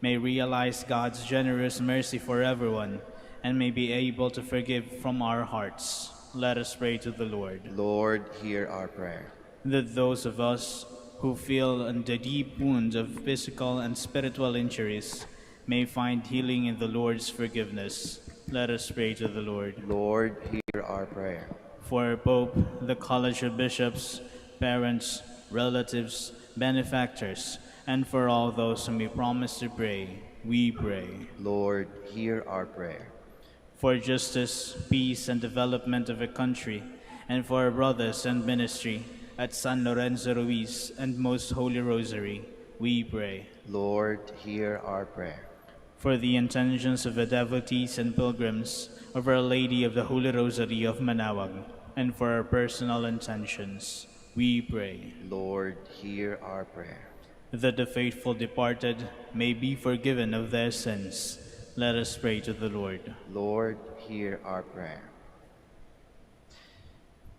may realize God's generous mercy for everyone and may be able to forgive from our hearts. Let us pray to the Lord. Lord, hear our prayer. That those of us who feel the deep wound of physical and spiritual injuries may find healing in the Lord's forgiveness. Let us pray to the Lord. Lord, hear our prayer. For Pope, the College of Bishops, parents, relatives, benefactors, and for all those whom we promise to pray, we pray. Lord, hear our prayer. For justice, peace, and development of a country, and for our brothers and ministry at San Lorenzo Ruiz and Most Holy Rosary, we pray. Lord, hear our prayer. For the intentions of the devotees and pilgrims of Our Lady of the Holy Rosary of Manaoag, and for our personal intentions, we pray. Lord, hear our prayer. That the faithful departed may be forgiven of their sins. Let us pray to the Lord. Lord, hear our prayer.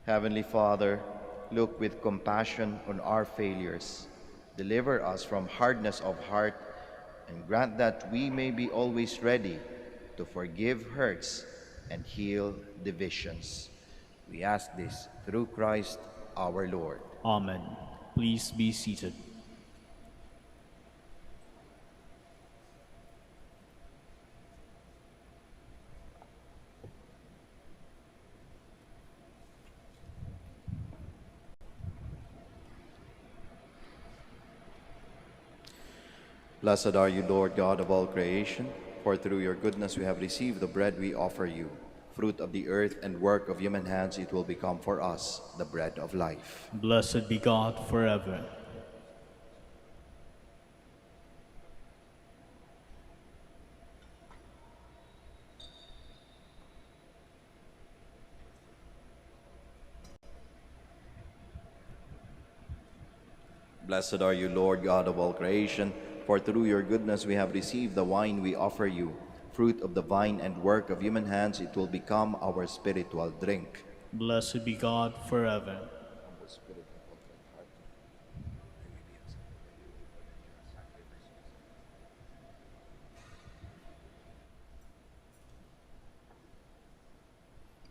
Heavenly Father, look with compassion on our failures. Deliver us from hardness of heart and grant that we may be always ready to forgive hurts and heal divisions. We ask this through Christ our Lord. Amen. Please be seated. Blessed are you, Lord God of all creation, for through your goodness we have received the bread we offer you. Fruit of the earth and work of human hands, it will become for us the bread of life. Blessed be God forever. Blessed are you, Lord God of all creation, for through your goodness we have received the wine we offer you. Fruit of the vine and work of human hands, it will become our spiritual drink. Blessed be God forever.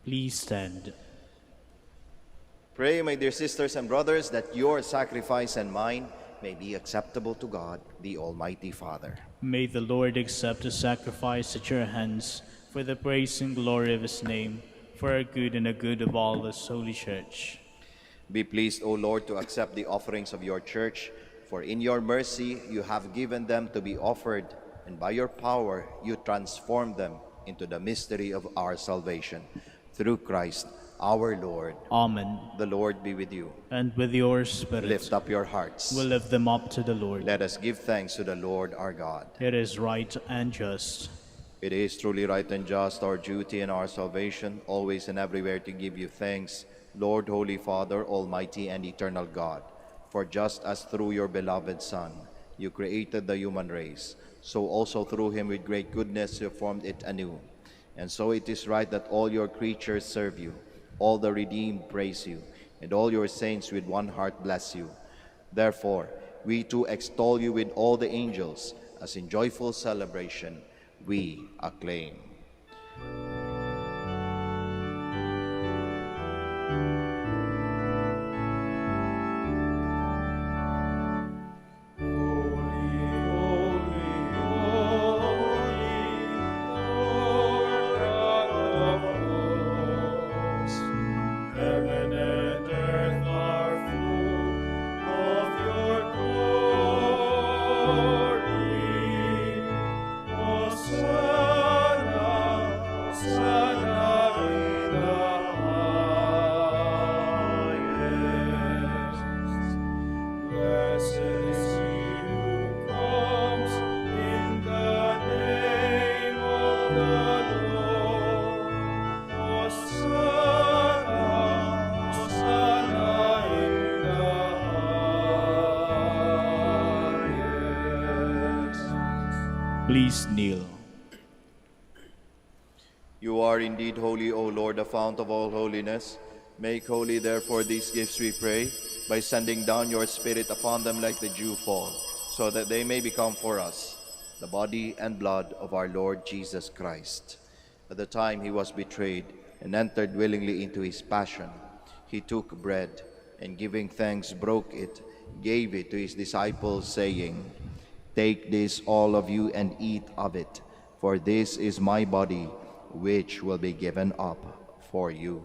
Please stand. Pray, my dear sisters and brothers, that your sacrifice and mine may be acceptable to God, the Almighty Father. May the Lord accept the sacrifice at your hands for the praise and glory of his name, for our good and the good of all this holy church. Be pleased, O Lord, to accept the offerings of your church, for in your mercy you have given them to be offered, and by your power you transform them into the mystery of our salvation. Through Christ our Lord. Amen. The Lord be with you. And with your spirit, Lift up your hearts. we'll lift them up to the Lord. Let us give thanks to the Lord our God. It is right and just. It is truly right and just, our duty and our salvation, always and everywhere to give you thanks, Lord, Holy Father, Almighty and eternal God. For just as through your beloved Son you created the human race, so also through him with great goodness you formed it anew. And so it is right that all your creatures serve you, all the redeemed praise you, and all your saints with one heart bless you. Therefore, we too extol you with all the angels, as in joyful celebration we acclaim. Please kneel. You are indeed holy, O Lord, the fount of all holiness. Make holy, therefore, these gifts, we pray, by sending down your Spirit upon them like the dew fall, so that they may become for us the body and blood of our Lord Jesus Christ. At the time he was betrayed and entered willingly into his passion, he took bread, and giving thanks, broke it, gave it to his disciples, saying, "Take this, all of you, and eat of it, for this is my body, which will be given up for you."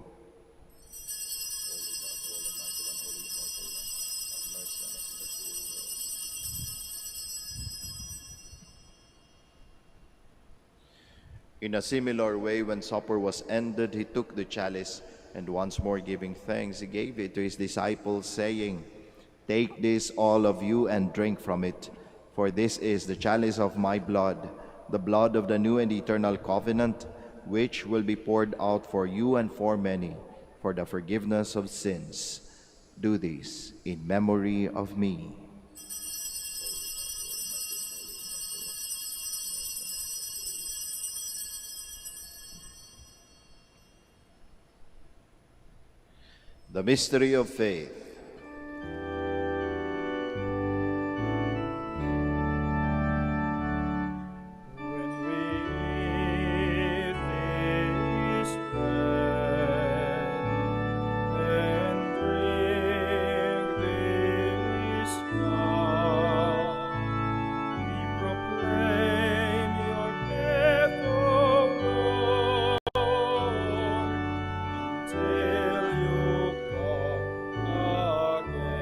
In a similar way, when supper was ended, he took the chalice, and once more giving thanks, he gave it to his disciples, saying, "Take this, all of you, and drink from it, for this is the chalice of my blood, the blood of the new and eternal covenant, which will be poured out for you and for many, for the forgiveness of sins. Do this in memory of me." The mystery of faith. When we eat this bread and drink this cup, we proclaim your death, O Lord, until you come again.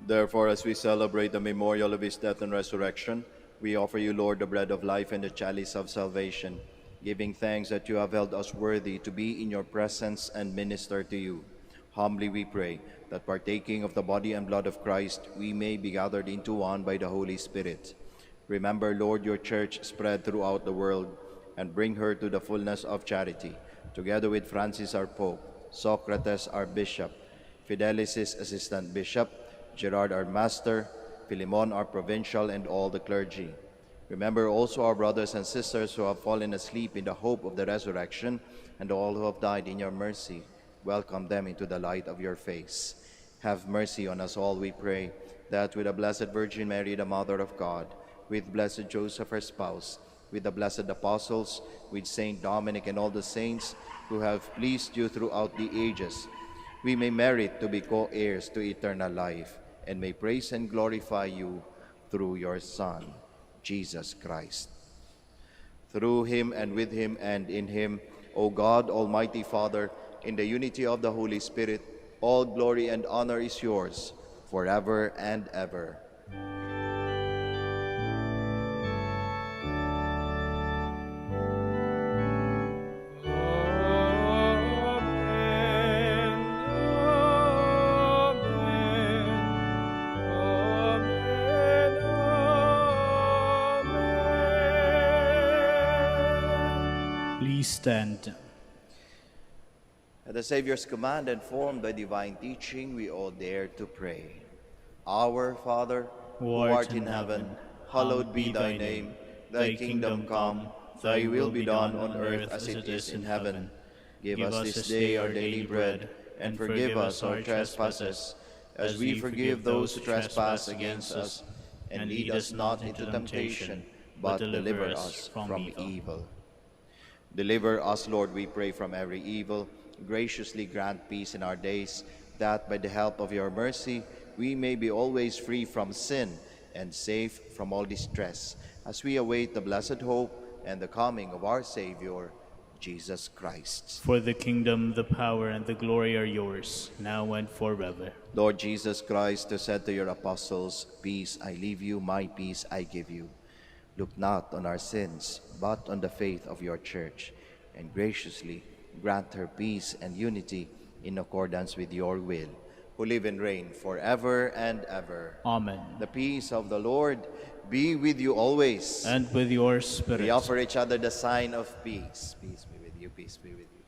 Therefore, as we celebrate the memorial of his death and resurrection, we offer you, Lord, the bread of life and the chalice of salvation, giving thanks that you have held us worthy to be in your presence and minister to you. Humbly we pray that partaking of the body and blood of Christ, we may be gathered into one by the Holy Spirit. Remember, Lord, your church spread throughout the world, and bring her to the fullness of charity, together with Francis our Pope, Socrates our Bishop, Fidelis' Assistant Bishop, Gerard our Master, Philemon our Provincial, and all the clergy. Remember also our brothers and sisters who have fallen asleep in the hope of the resurrection, and all who have died in your mercy. Welcome them into the light of your face. Have mercy on us all, we pray, that with the Blessed Virgin Mary, the Mother of God, with Blessed Joseph, her spouse, with the blessed apostles, with Saint Dominic and all the saints who have pleased you throughout the ages, we may merit to be co-heirs to eternal life, and may praise and glorify you through your Son, Jesus Christ. Through him and with him and in him, O God, Almighty Father, in the unity of the Holy Spirit, all glory and honor is yours, forever and ever. Please stand. At the Savior's command and formed by divine teaching, we all dare to pray. Our Father, who art in heaven, hallowed be thy name. Thy kingdom come, thy will be done on earth as it is in heaven. Give us this day our daily bread, and forgive us our trespasses, as we forgive those who trespass against us. And lead us not into temptation, but deliver us from evil. Deliver us, Lord, we pray, from every evil. Graciously grant peace in our days, that by the help of your mercy we may be always free from sin and safe from all distress, as we await the blessed hope and the coming of our Savior, Jesus Christ. For the kingdom, the power, and the glory are yours, now and forever. Lord Jesus Christ, who said to your apostles, "Peace I leave you, my peace I give you," look not on our sins, but on the faith of your church, and graciously grant her peace and unity in accordance with your will, who live and reign forever and ever. Amen. The peace of the Lord be with you always. And with your spirit. We offer each other the sign of peace. Peace be with you, peace be with you.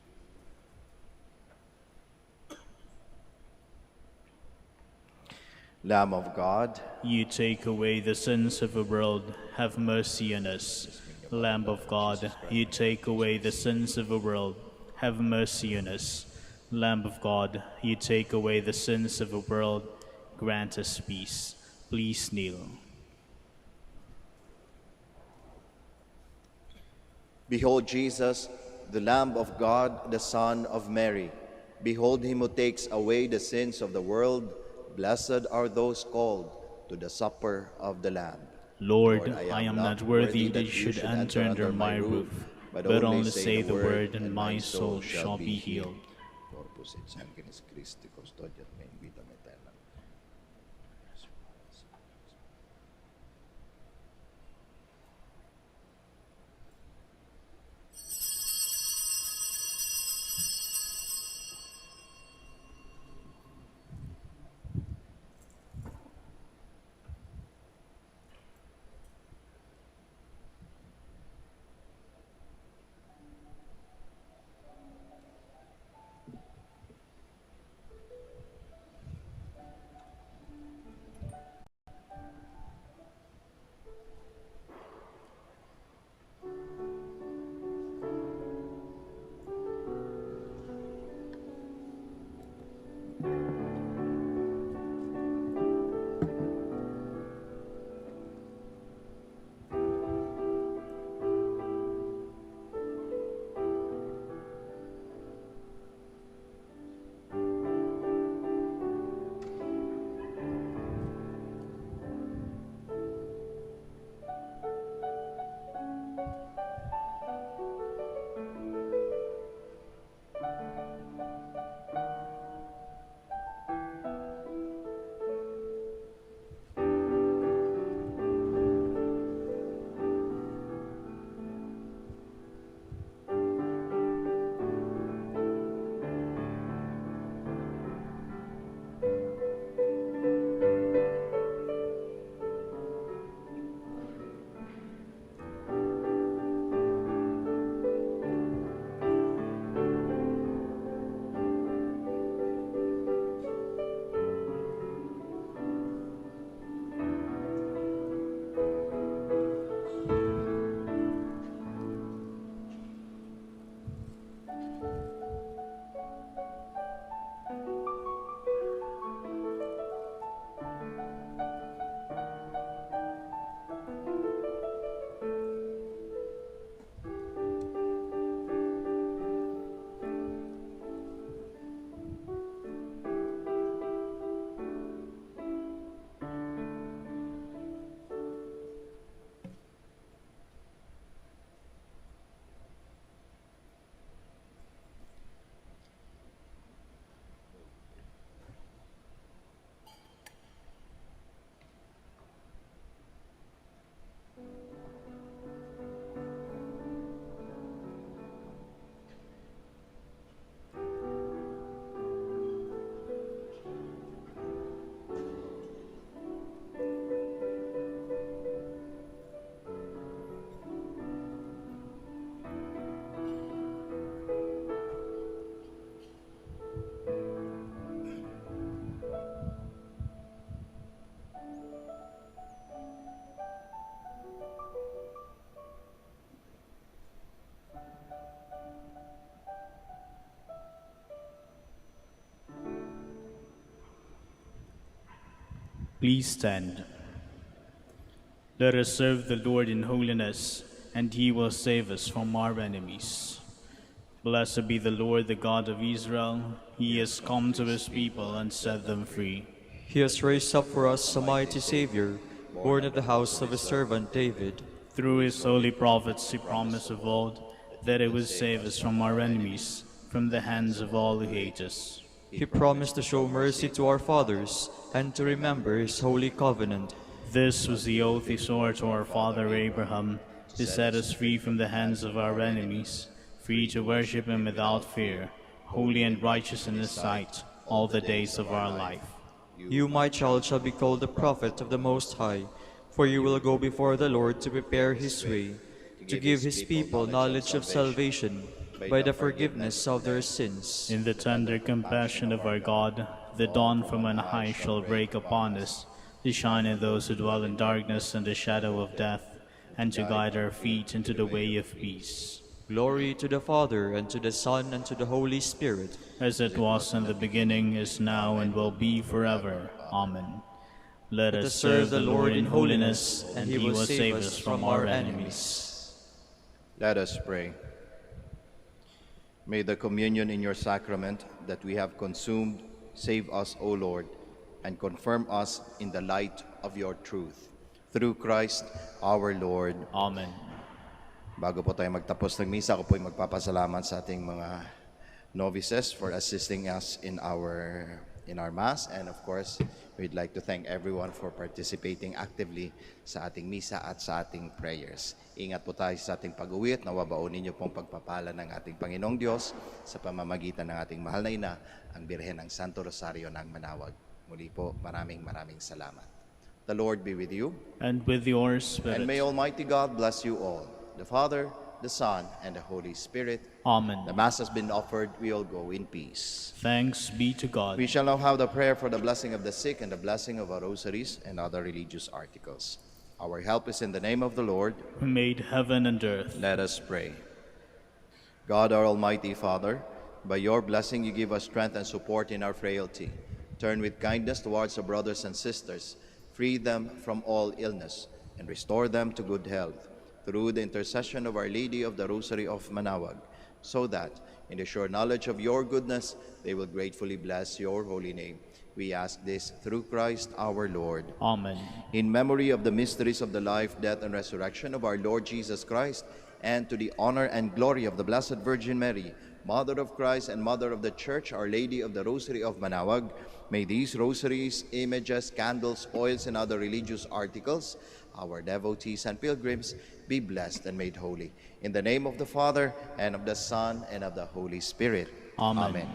Lamb of God, You take away the sins of the world, have mercy on us. Lamb of God, you take away the sins of the world, have mercy on us. Lamb of God, you take away the sins of the world, grant us peace. Please kneel. behold Jesus, the Lamb of God, the Son of Mary. Behold him who takes away the sins of the world. Blessed are those called to the supper of the Lamb. Lord, I am not worthy that you should enter under my roof, but only say the word, and my soul shall be healed. Corpus et sanguinis Christi, custodiat me in vitam aeternam. Please stand. Let us serve the Lord in holiness, and he will save us from our enemies. Blessed be the Lord, the God of Israel. He has come to his people and set them free. He has raised up for us a mighty Savior, born of the house of his servant David. Through his holy prophets he promised of old that he would save us from our enemies, from the hands of all who hate us. He promised to show mercy to our fathers and to remember his holy covenant. This was the oath he swore to our father Abraham, to set us free from the hands of our enemies, free to worship him without fear, holy and righteous in his sight, all the days of our life. You, my child, shall be called the prophet of the Most High, for you will go before the Lord to prepare his way, to give his people knowledge of salvation by the forgiveness of their sins. In the tender compassion of our God, the dawn from on high shall break upon us, to shine in those who dwell in darkness and the shadow of death, and to guide our feet into the way of peace. Glory to the Father, and to the Son, and to the Holy Spirit. As it was in the beginning, is now, and will be forever. Amen. Let us serve the Lord in holiness, and he will save us from our enemies. Let us pray. May the communion in your sacrament that we have consumed save us, O Lord, and confirm us in the light of your truth. Through Christ our Lord. Amen. Bago po tayo magtapos ng misa, ako po ay magpapasalamat sa ating mga novices for assisting us in our Mass. And of course, we'd like to thank everyone for participating actively sa ating misa at sa ating prayers. Ingat po tayo sa ating pag-uwi at nawabaon ninyo pong pagpapala ng ating Panginoong Diyos sa pamamagitan ng ating mahal na ina, ang Birhen ng Santo Rosario ng Manaoag. Muli po, maraming salamat. The Lord be with you. And with your spirit. And may Almighty God bless you all, the Father, the Son, and the Holy Spirit. Amen. The Mass has been offered. We all go in peace. Thanks be to God. We shall now have the prayer for the blessing of the sick and the blessing of our rosaries and other religious articles. Our help is in the name of the Lord, who made heaven and earth. Let us pray. God, our Almighty Father, by your blessing you give us strength and support in our frailty. Turn with kindness towards our brothers and sisters, free them from all illness, and restore them to good health, through the intercession of Our Lady of the Rosary of Manaoag, so that, in the sure knowledge of your goodness, they will gratefully bless your holy name. We ask this through Christ our Lord. Amen. In memory of the mysteries of the life, death, and resurrection of our Lord Jesus Christ, and to the honor and glory of the Blessed Virgin Mary, Mother of Christ and Mother of the Church, Our Lady of the Rosary of Manaoag, may these rosaries, images, candles, oils, and other religious articles, our devotees and pilgrims, be blessed and made holy. In the name of the Father, and of the Son, and of the Holy Spirit. Amen. Amen.